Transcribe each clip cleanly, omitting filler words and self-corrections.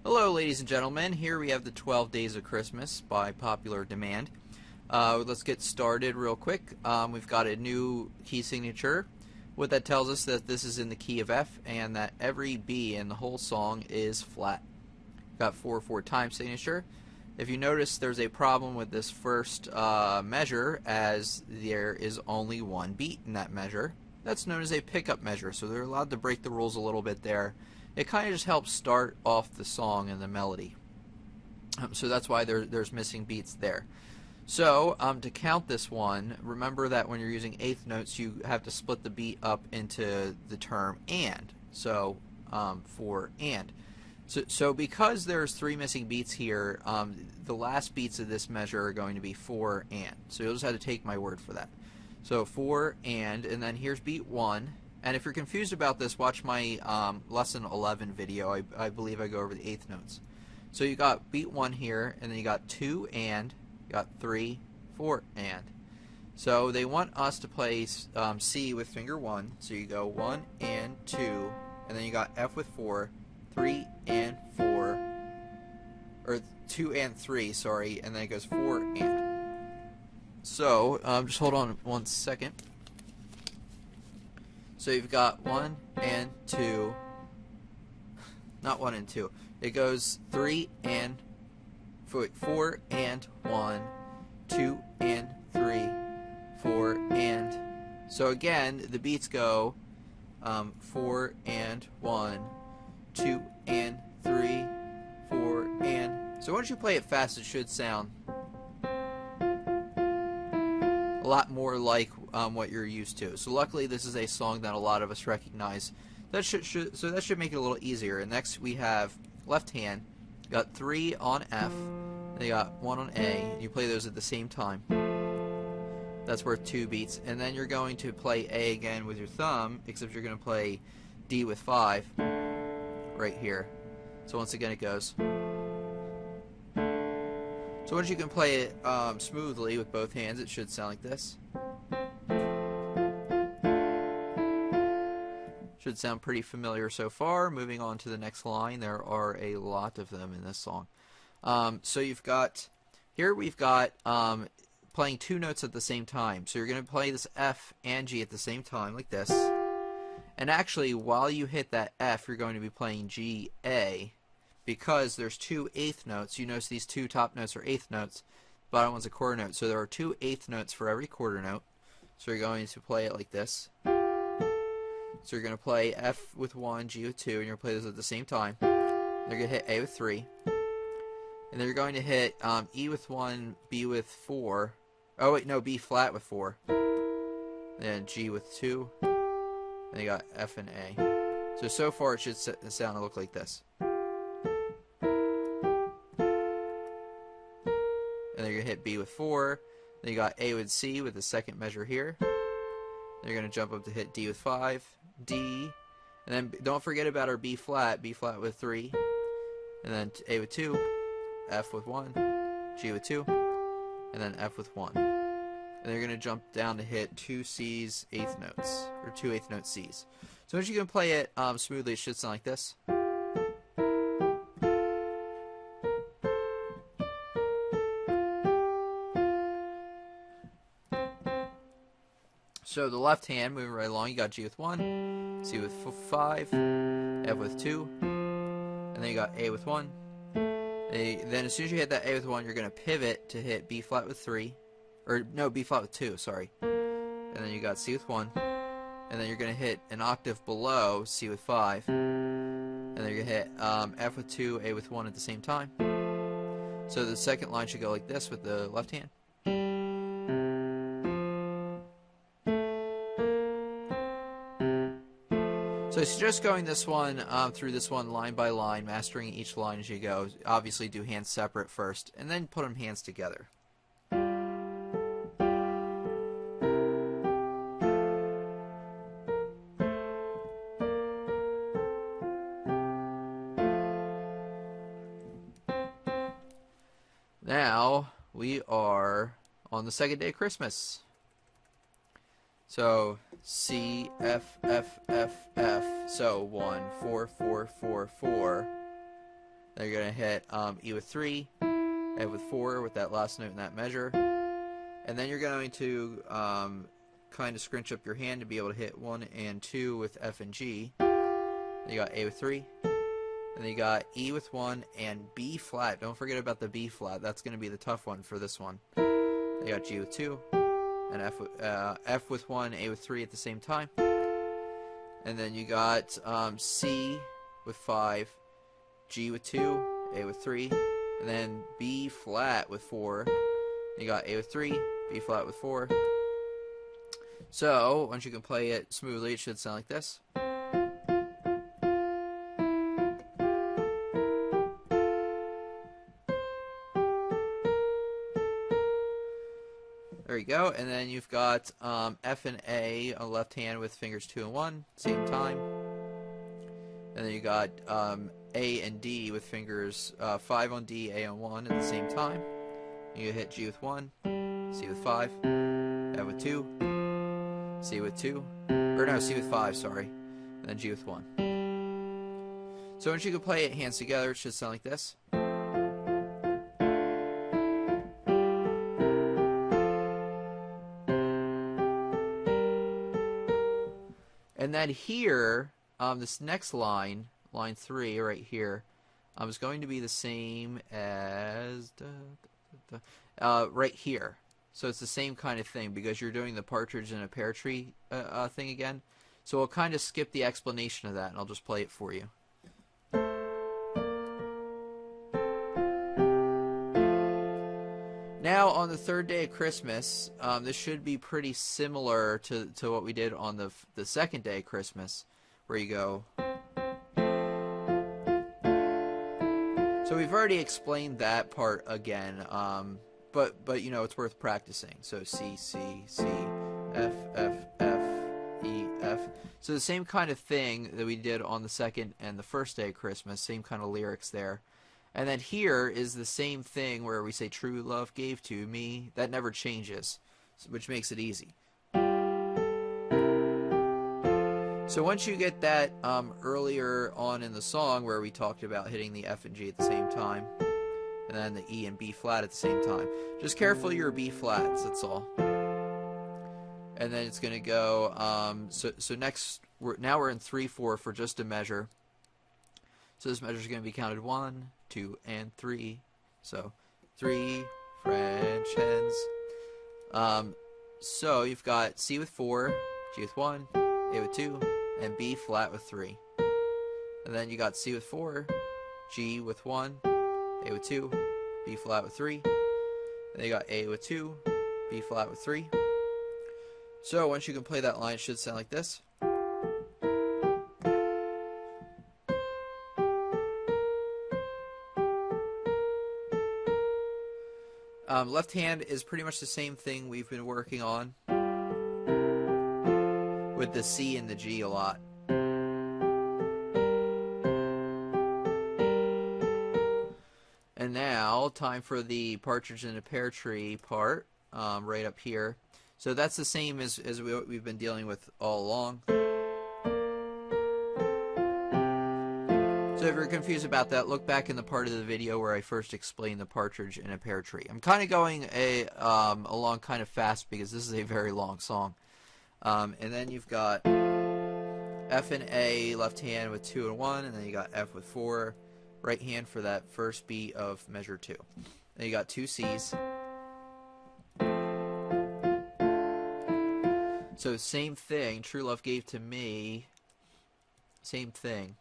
Hello, ladies and gentlemen. Here we have the 12 Days of Christmas by popular demand. Let's get started real quick. We've got a new key signature. What that tells us that this is in the key of F and that every B in the whole song is flat. Got 4/4 time signature. If you notice, there's a problem with this first measure, as there is only one beat in that measure. That's known as a pickup measure, so they're allowed to break the rules a little bit there. It kind of just helps start off the song and the melody. So that's why there's missing beats there. So to count this one, remember that when you're using eighth notes, you have to split the beat up into the term and. So for and. So because there's three missing beats here, the last beats of this measure are going to be for and. So you'll just have to take my word for that. So for and then here's beat 1. And if you're confused about this, watch my lesson 11 video. I believe I go over the eighth notes. So you got beat 1 here, and then you got 2 and, you got 3, 4 and. So they want us to play C with finger 1. So you go 1 and 2, and then you got F with 4, 3 and 4, or 2 and 3, sorry, and then it goes 4 and. So just hold on one second. So you've got 1 and 2, not 1 and 2. It goes 3 and 4 and 1, 2 and 3, 4 and. So again, the beats go 4 and 1, 2 and 3, 4 and. So once you play it fast, it should sound a lot more like what you're used to. So luckily this is a song that a lot of us recognize. That so that should make it a little easier. And next we have left hand. You got 3 on F, then you got 1 on A. You play those at the same time. That's worth 2 beats. And then you're going to play A again with your thumb, except you're going to play D with 5 right here. So once again it goes. So once you can play it smoothly with both hands, it should sound like this. Should sound pretty familiar so far. Moving on to the next line, there are a lot of them in this song. So you've got, here we've got playing 2 notes at the same time. So you're going to play this F and G at the same time, like this. And actually, while you hit that F, you're going to be playing G, A. Because there's 2 eighth notes. You notice these 2 top notes are eighth notes. The bottom one's a quarter note. So there are 2 eighth notes for every quarter note. So you're going to play it like this. So you're going to play F with 1, G with 2, and you're going to play those at the same time. You're going to hit A with 3. And then you're going to hit E with 1, B with 4. Oh wait, no, B flat with 4. Then G with 2. Then you got F and A. So far it should sound and look like this. And then you're going to hit B with 4. Then you got A with C with the second measure here. Then you're going to jump up to hit D with 5, D, and then don't forget about our B flat with 3, and then A with 2, F with 1, G with 2, and then F with 1. And then you're going to jump down to hit 2 C's eighth notes, or 2 eighth note C's. So once you can play it smoothly, it should sound like this. So the left hand, moving right along, you got G with 1, C with 5, F with 2, and then you got A with 1. Then as soon as you hit that A with 1, you're going to pivot to hit B flat with 3, or no, B flat with 2, sorry. And then you got C with 1, and then you're going to hit an octave below C with 5, and then you're going to hit F with 2, A with 1 at the same time. So the second line should go like this with the left hand. So it's just going this one through this one line by line, mastering each line as you go. Obviously do hands separate first, and then put them hands together. Now we are on the second day of Christmas. So C, F, F, F, F. So 1, 4, 4, 4, 4. Then you're going to hit E with 3, F with 4 with that last note in that measure. And then you're going to kind of scrunch up your hand to be able to hit 1 and 2 with F and G. Then you got A with 3. And then you got E with 1 and B flat. Don't forget about the B flat. That's going to be the tough one for this one. Then you got G with 2. And F with 1, A with 3 at the same time. And then you got C with 5, G with 2, A with 3, and then B flat with 4. You got A with 3, B flat with 4. So, once you can play it smoothly, it should sound like this. There you go, and then you've got F and A on the left hand with fingers 2 and 1, same time. And then you got A and D with fingers 5 on D, A on 1 at the same time. You hit G with 1, C with 5, F with 2, C with 2, or no, C with 5, sorry, and then G with 1. So once you can play it hands together, it should sound like this. And then here, this next line, line 3 right here, is going to be the same as right here. So it's the same kind of thing because you're doing the partridge in a pear tree thing again. So we'll kind of skip the explanation of that, and I'll just play it for you. Now, on the third day of Christmas, this should be pretty similar to what we did on the second day of Christmas, where you go. So we've already explained that part again, but you know, it's worth practicing. So C, C, C, F, F, F, E, F. So the same kind of thing that we did on the second and the first day of Christmas, same kind of lyrics there. And then here is the same thing where we say, true love gave to me. That never changes, which makes it easy. So once you get that earlier on in the song where we talked about hitting the F and G at the same time, and then the E and B flat at the same time, just careful your B flats, that's all. And then it's going to go, so next, now we're in 3/4 for just a measure. So this measure is going to be counted 1, 2, and 3. So 3 French hens. So you've got C with 4, G with 1, A with 2, and B flat with 3. And then you got C with 4, G with 1, A with 2, B flat with 3. And then you got A with 2, B flat with 3. So once you can play that line, it should sound like this. Left hand is pretty much the same thing we've been working on with the C and the G a lot. And now, time for the partridge in a pear tree part, right up here. So that's the same as what we've been dealing with all along. So if you're confused about that, look back in the part of the video where I first explained the partridge in a pear tree. I'm kind of going along kind of fast because this is a very long song. And then you've got F and A, left hand with 2 and 1, and then you got F with 4, right hand for that first beat of measure 2. Then you got 2 C's. So same thing, true love gave to me, same thing.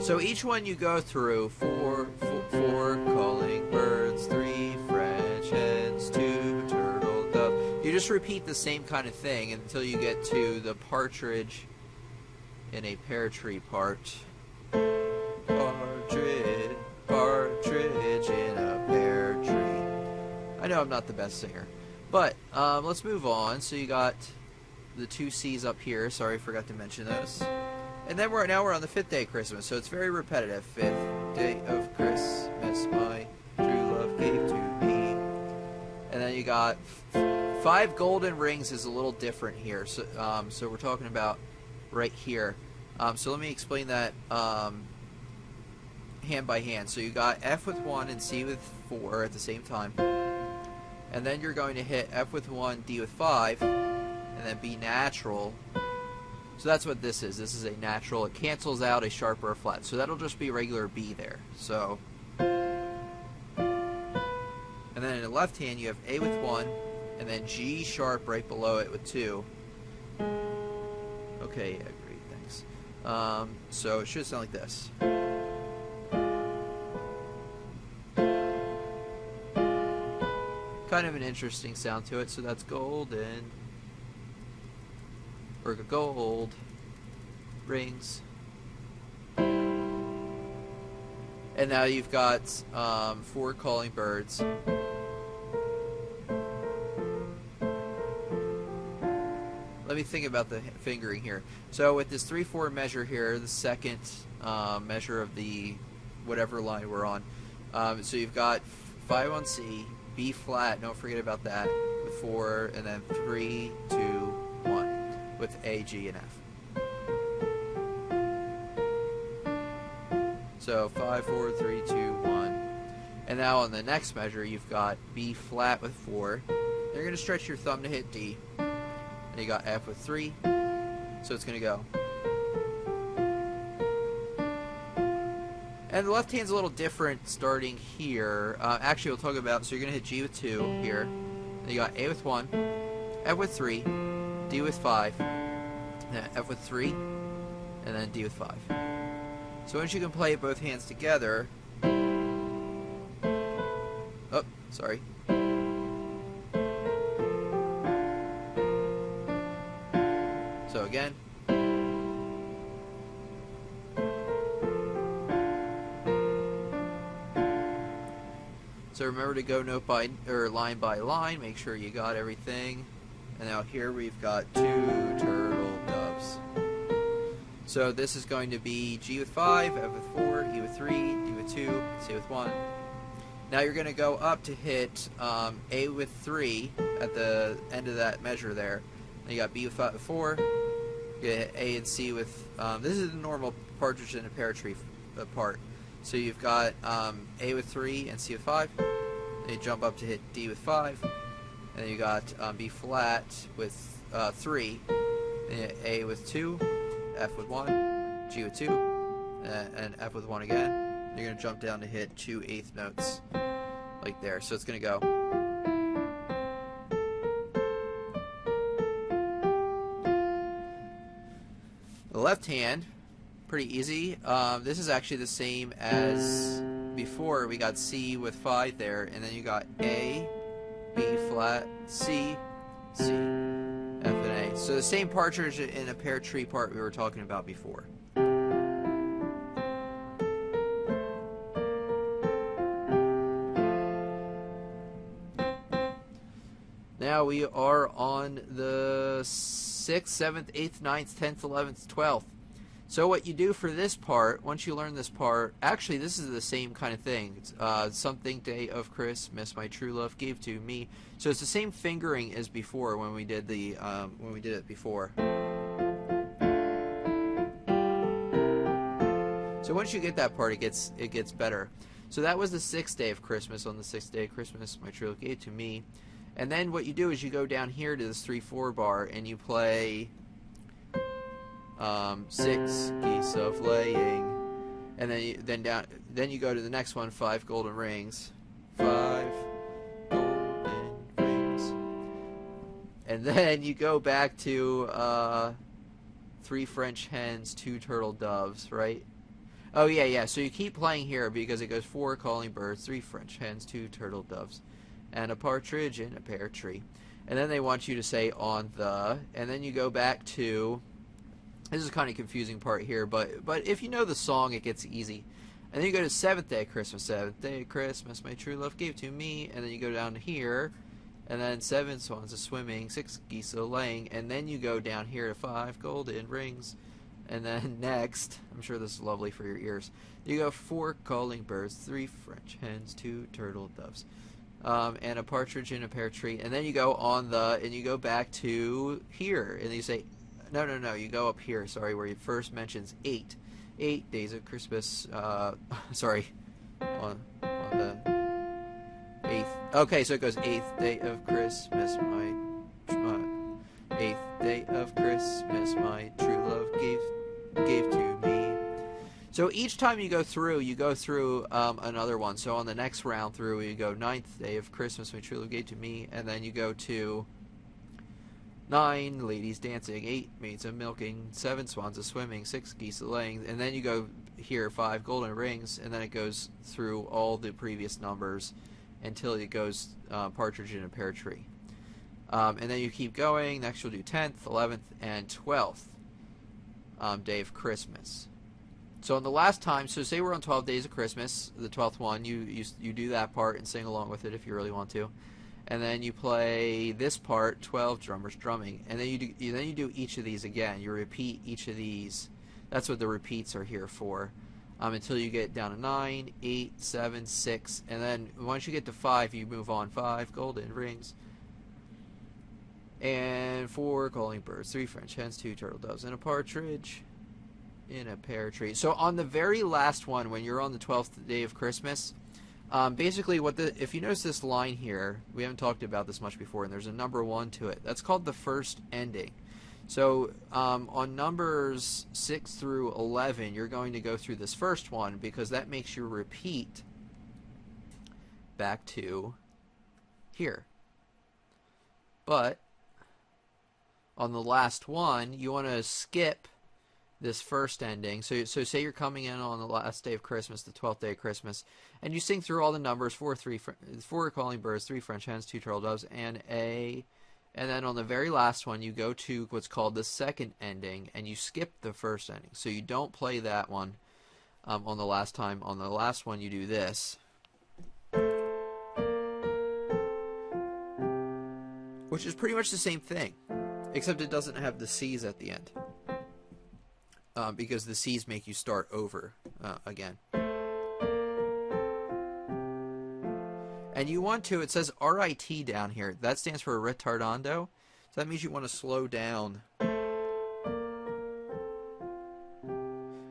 So each one you go through, four calling birds, 3 French hens, 2 turtle doves. You just repeat the same kind of thing until you get to the partridge in a pear tree part. Partridge, partridge in a pear tree. I know I'm not the best singer, but let's move on. So you got the 2 C's up here. Sorry, I forgot to mention those. And then we're on the 5th day of Christmas, so it's very repetitive. 5th day of Christmas, my true love gave to me. And then you got 5 5 golden rings is a little different here. So we're talking about right here. So let me explain that hand by hand. So you got F with 1 and C with 4 at the same time. And then you're going to hit F with 1, D with 5, and then B natural. So that's what this is. This is a natural. It cancels out a sharp or a flat. So that'll just be regular B there. So, and then in the left hand you have A with 1, and then G sharp right below it with 2. Okay, yeah, great, thanks. So it should sound like this. Kind of an interesting sound to it. So that's golden. Or gold rings. And now you've got 4 calling birds. Let me think about the fingering here. So with this 3/4 measure here, the second measure of the whatever line we're on. So you've got 5 on C, B flat, don't forget about that, with 4, and then 3, 2, 1, with A, G, and F. So 5, 4, 3, 2, 1. And now on the next measure, you've got B flat with 4. You're going to stretch your thumb to hit D. And you got F with 3. So it's going to go. And the left hand's a little different starting here. Actually, we'll talk about, so you're going to hit G with 2 here. Then you got A with 1, F with 3, D with 5, then F with 3, and then D with 5. So once you can play both hands together... Oh, sorry. So again... So remember to go note by or line by line. Make sure you got everything. And now here we've got 2 turtle doves. So this is going to be G with 5, F with 4, E with 3, D with 2, C with 1. Now you're going to go up to hit A with 3 at the end of that measure there. Then you got B with 5 with 4. You get A and C with. This is the normal partridge in a pear tree part. So you've got A with 3 and C with 5. Then you jump up to hit D with 5. And then you got B flat with 3. Then A with 2, F with 1, G with 2, and F with 1 again. You're going to jump down to hit 2 eighth notes, like there. So it's going to go. The left hand, pretty easy. This is actually the same as before. We got C with 5 there, and then you got A, B flat, C, C, F and A. So the same partridge in a pear tree part we were talking about before. Now we are on the 6th, 7th, 8th, 9th, 10th, 11th, 12th. So what you do for this part, once you learn this part, actually this is the same kind of thing. It's, something day of Christmas, my true love gave to me. So it's the same fingering as before when we did it before. So once you get that part, it gets better. So that was the 6th day of Christmas. On the 6th day of Christmas, my true love gave to me. And then what you do is you go down here to this 3/4 bar and you play 6 geese of laying, and then you go to the next one, 5 golden rings, 5 golden rings, and then you go back to 3 French hens, 2 turtle doves, right? Oh yeah. So you keep playing here because it goes 4 calling birds, 3 French hens, 2 turtle doves, and a partridge in a pear tree. And then they want you to say on the, and then you go back to. This is kind of confusing part here, but if you know the song, it gets easy. And then you go to 7th day of Christmas. 7th day of Christmas, my true love gave to me. And then you go down to here, and then 7 swans a swimming, 6 geese a laying, and then you go down here to 5 golden rings. And then next, I'm sure this is lovely for your ears, you go 4 calling birds, 3 French hens, 2 turtle doves. and a partridge in a pear tree, and then you go on the and you go back to here, and you say, no, you go up here. Sorry, where he first mentions 8 days of Christmas. Sorry, on the 8th. Okay, so it goes 8th day of Christmas, my 8th day of Christmas, my true love gave to me. So each time you go through another one. So on the next round through, you go 9th day of Christmas, my true love gave to me, and then you go to 9 ladies dancing, 8 maids a milking, 7 swans a swimming, 6 geese a laying, and then you go here 5 golden rings, and then it goes through all the previous numbers until it goes partridge in a pear tree. And then you keep going. Next you'll do 10th, 11th, and 12th day of Christmas. So on the last time, so say we're on 12 days of Christmas, the 12th one, you do that part and sing along with it if you really want to. And then you play this part, 12 drummers drumming, and then you do each of these again. You repeat each of these. That's what the repeats are here for, until you get down to 9, 8, 7, 6, and then once you get to 5, you move on. 5 golden rings, and 4 calling birds, 3 French hens, 2 turtle doves, and a partridge in a pear tree. So on the very last one, when you're on the 12th day of Christmas, basically if you notice this line here, we haven't talked about this much before, and there's a number 1 to it. That's called the first ending. So on numbers 6 through 11, you're going to go through this first one because that makes you repeat back to here. But on the last one, you want to skip this first ending. So say you're coming in on the last day of Christmas, the 12th day of Christmas, and you sing through all the numbers, 4 calling birds, 3 French hens, 2 turtle doves, and then on the very last one, you go to what's called the second ending, and you skip the first ending. So you don't play that one on the last time. On the last one, you do this, which is pretty much the same thing, except it doesn't have the C's at the end. Because the C's make you start over again. And you want to, it says RIT down here. That stands for retardando. So that means you want to slow down.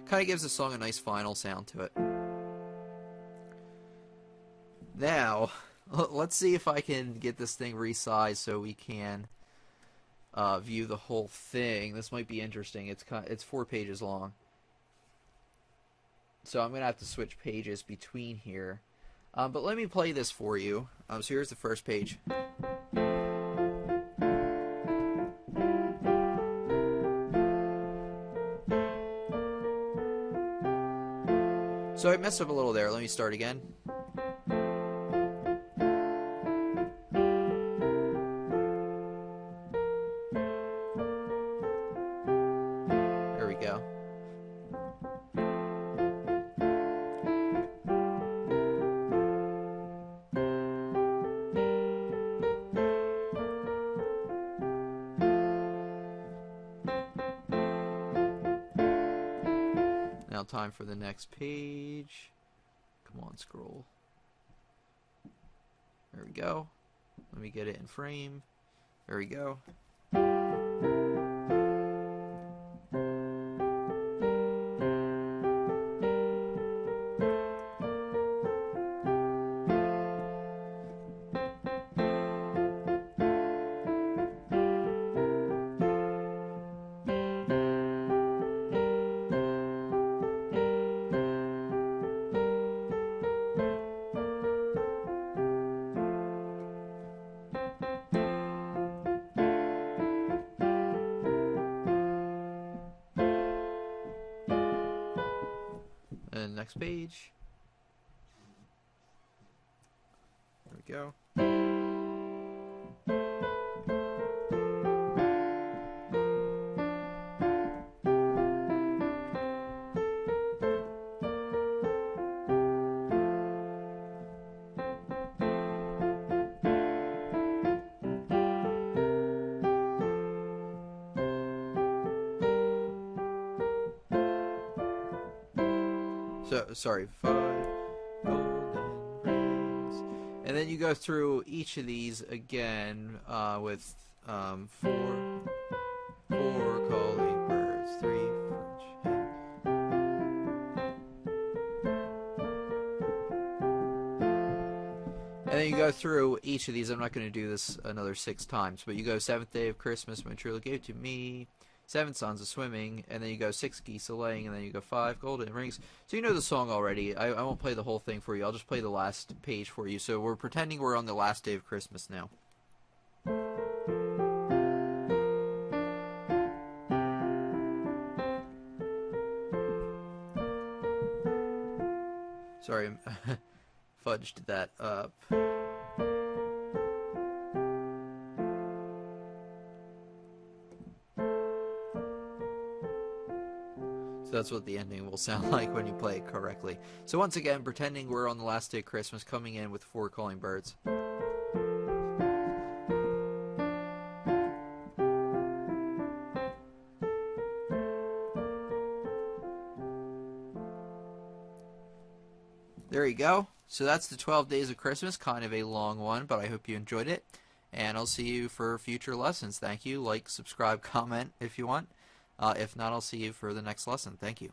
Kind of gives the song a nice final sound to it. Now, let's see if I can get this thing resized so we can view the whole thing. This might be interesting. It's 4 pages long, so I'm gonna have to switch pages between here. But let me play this for you. So here's the first page. So I messed up a little there. Let me start again. Now time for the next page. Come on, scroll. There we go. Let me get it in frame. There we go. And next page. There we go. So, sorry, 5 golden rings. And then you go through each of these again with four calling birds, three French hens. And then you go through each of these. I'm not going to do this another 6 times, but you go seventh day of Christmas, my true love gave to me. 7 sons a swimming, and then you go 6 geese a laying, and then you go 5 golden rings. So you know the song already. I won't play the whole thing for you. I'll just play the last page for you. So we're pretending we're on the last day of Christmas now. Sorry, I fudged that up. That's what the ending will sound like when you play it correctly. So once again, pretending we're on the last day of Christmas, coming in with 4 calling birds. There you go. So that's the 12 Days of Christmas, kind of a long one, but I hope you enjoyed it. And I'll see you for future lessons. Thank you. Like, subscribe, comment if you want. If not, I'll see you for the next lesson. Thank you.